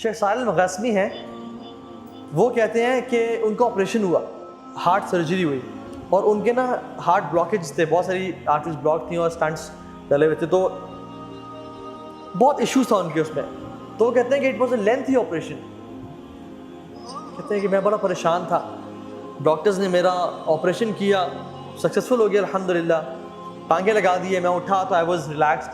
شیخ صالح المغاسمی ہیں، وہ کہتے ہیں کہ ان کا آپریشن ہوا، ہارٹ سرجری ہوئی، اور ان کے نا ہارٹ بلاکیج تھے، بہت ساری آرٹریز بلاک تھیں اور اسٹنٹس ڈلے ہوئے تھے، تو بہت ایشوز تھا ان کے اس میں. تو وہ کہتے ہیں کہ it was a lengthy operation. کہتے ہیں کہ میں بڑا پریشان تھا. ڈاکٹرز نے میرا آپریشن کیا، سکسیزفل ہو گیا الحمدللہ، ٹانگیں لگا دیے، میں اٹھا تو آئی واز ریلیکسڈ.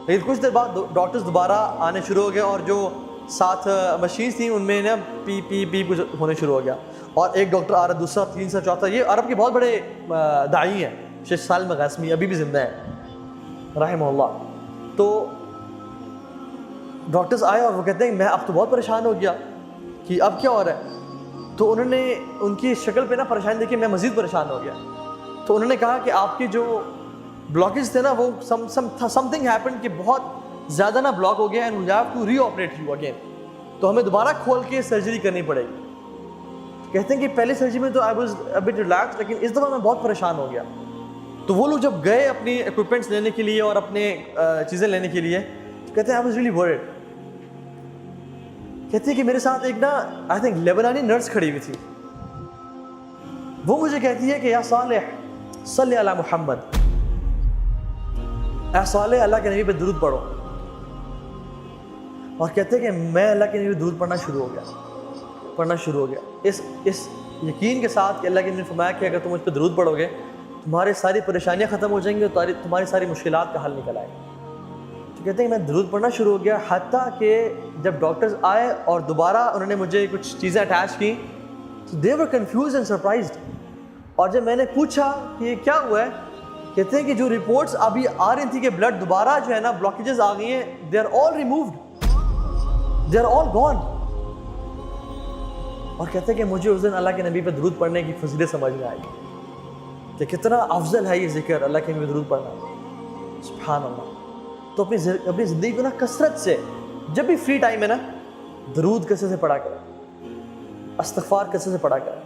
لیکن کچھ دیر بعد ڈاکٹرز دوبارہ آنے شروع ہو گئے، اور جو ساتھ مشینس تھیں ان میں نا پی پی پی کچھ ہونے شروع ہو گیا، اور ایک ڈاکٹر آ رہا، دوسرا، تیسرا، چوتھا. یہ عرب کے بہت بڑے داعی ہیں شیخ صالح المغاسمی، ابھی بھی زندہ ہیں رحمہ اللہ. تو ڈاکٹرز آئے اور وہ کہتے ہیں میں اب تو بہت پریشان ہو گیا کہ اب کیا ہو رہا ہے. تو انہوں نے ان کی شکل پہ نا پریشانی دیکھی، میں مزید پریشان ہو گیا. تو انہوں نے کہا کہ آپ کے جو بلاکیج تھے نا وہ سم تھنگ ہیپن کہ بہت زیادہ نا بلاک ہو گیا، and we have to reoperate you again. تو ہمیں دوبارہ کھول کے سرجری کرنی پڑے گی. کہتے ہیں کہ پہلے سرجری میں تو I was a but relax, لیکن اس دفعہ میں بہت پریشان ہو گیا. تو وہ لوگ جب گئے اپنی اکوپمنٹس لینے کے لیے اور اپنے چیزیں لینے کے لیے، تو کہتے ہیں آئی واز ریئلی ورڈ. کہتے ہیں کہ میرے ساتھ ایک نا آئی تھنک لیبنانی نرس کھڑی ہوئی تھی. وہ مجھے کہتی ہے کہ یا صالح صلی علی محمد، اے صالح اللہ کے نبی پہ درود پڑھو. اور کہتے ہیں کہ میں اللہ کے نبی پہ درود پڑھنا شروع ہو گیا اس یقین کے ساتھ کہ اللہ کے نبی نے فرمایا کہ اگر تم مجھ پہ درود پڑھو گے تمہارے ساری پریشانیاں ختم ہو جائیں گی اور تمہاری ساری مشکلات کا حل نکل آئے گا. تو کہتے ہیں کہ میں درود پڑھنا شروع ہو گیا، حتیٰ کہ جب ڈاکٹرز آئے اور دوبارہ انہوں نے مجھے کچھ چیزیں اٹیچ کی تو دے ور کنفیوزڈ اینڈ سرپرائزڈ. اور جب میں نے پوچھا کہ یہ کیا ہوا ہے، کہتے ہیں کہ جو رپورٹس ابھی آ رہی تھی کہ بلڈ دوبارہ جو ہے نا بلاکیجز آ گئی ہیں، they are all removed, they are all gone. اور کہتے ہیں کہ مجھے اس دن اللہ کے نبی پہ درود پڑھنے کی فضیلت سمجھ میں آئی کہ کتنا افضل ہے یہ ذکر اللہ کے نبی پہ درود پڑھنا. سبحان اللہ. تو اپنی زندگی کو نا کثرت سے، جب بھی فری ٹائم ہے نا، درود کثرت سے پڑھا کریں، استغفار کثرت سے پڑھا کریں.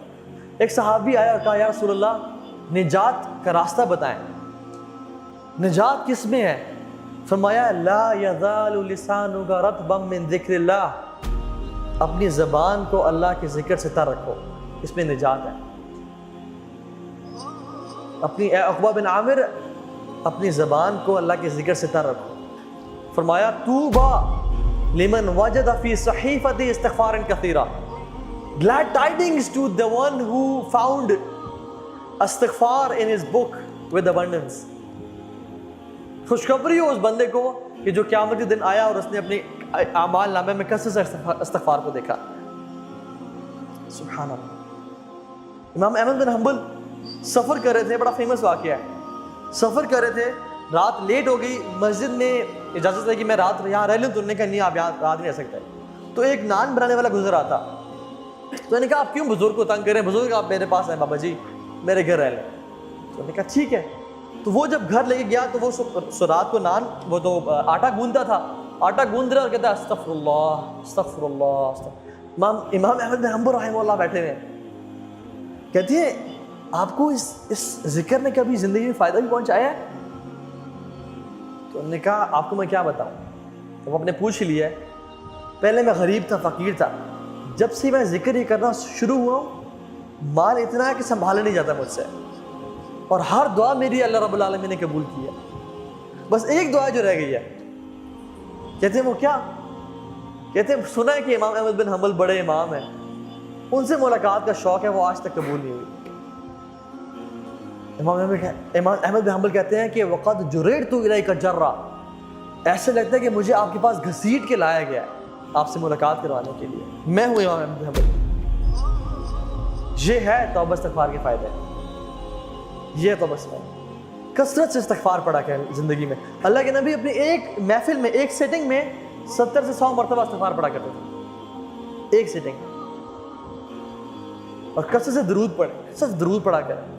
ایک صحابی آیا اور کہا یا رسول اللہ نجات کا راستہ بتائیں، نجات کس میں ہے؟ فرمایا لا یزال لسانک رطبا من ذکر اللہ، اپنی زبان کو اللہ کے ذکر سے تر رکھو، اس میں نجات ہے. اے عقبہ بن عامر، اپنی زبان کو اللہ کے ذکر سے تر رکھو. فرمایا طوبی لمن وجد فی صحیفۃ استغفارا کثیرا، glad tidings to the one who found استغفار in his book with abundance. خوشخبری ہو اس بندے کو کہ جو قیامت کے دن آیا اور اس نے اپنے اعمال نامے میں کثرت سے استغفار کو دیکھا. سبحان اللہ. امام احمد بن حنبل سفر کر رہے تھے، بڑا فیمس واقعہ ہے. سفر کر رہے تھے، رات لیٹ ہو گئی، مسجد میں اجازت ہے کہ میں رات یہاں رہ لوں، تو انہوں نے کہا نہیں آپ یہاں رات نہیں رہ سکتے. تو ایک نان بنانے والا گزر آتا، تو میں نے کہا آپ کیوں بزرگ کو تنگ کریں، بزرگ آپ میرے پاس ہیں بابا جی، میرے گھر رہ لیں. تو میں نے کہا ٹھیک ہے. تو وہ جب گھر لے کے گیا تو وہ رات کو نان، وہ تو آٹا گوندتا تھا، آٹا گوند رہا اور کہتا ہے استغفر اللہ استغفر اللہ. امام احمد بن حنبل رحمہ اللہ بیٹھے ہوئے ہیں، کہتے ہیں آپ کو اس ذکر نے کبھی زندگی میں فائدہ بھی پہنچایا ہے؟ تو انہوں نے کہا آپ کو میں کیا بتاؤں. تو وہ اپنے پوچھ لیا ہے، پہلے میں غریب تھا، فقیر تھا، جب سے میں ذکر یہ کرنا شروع ہوا ہوں مال اتنا ہے کہ سنبھالا نہیں جاتا مجھ سے، اور ہر دعا میری اللہ رب العالمین نے قبول کی ہے. بس ایک دعا جو رہ گئی ہے. کہتے ہیں وہ کیا؟ کہتے ہیں سنا ہے کہ امام احمد بن حنبل بڑے امام ہیں، ان سے ملاقات کا شوق ہے، وہ آج تک قبول نہیں ہوئی. امام احمد بن حنبل کہتے ہیں کہ وقد جررت الیک جرا، ایسے لگتا ہے کہ مجھے آپ کے پاس گھسیٹ کے لایا گیا ہے آپ سے ملاقات کروانے کے لیے. میں ہوں امام احمد بن حنبل. یہ ہے توبہ استغفار کے فائدے، یہ توبہ استغفار. کثرت سے استغفار پڑھا کریں زندگی میں. اللہ کے نبی اپنی ایک محفل میں، ایک سیٹنگ میں 70 سے 100 مرتبہ استغفار پڑھا کرتے تھے، ایک سیٹنگ. اور کثرت سے درود پڑھیں، کثرت سے درود پڑھا کریں.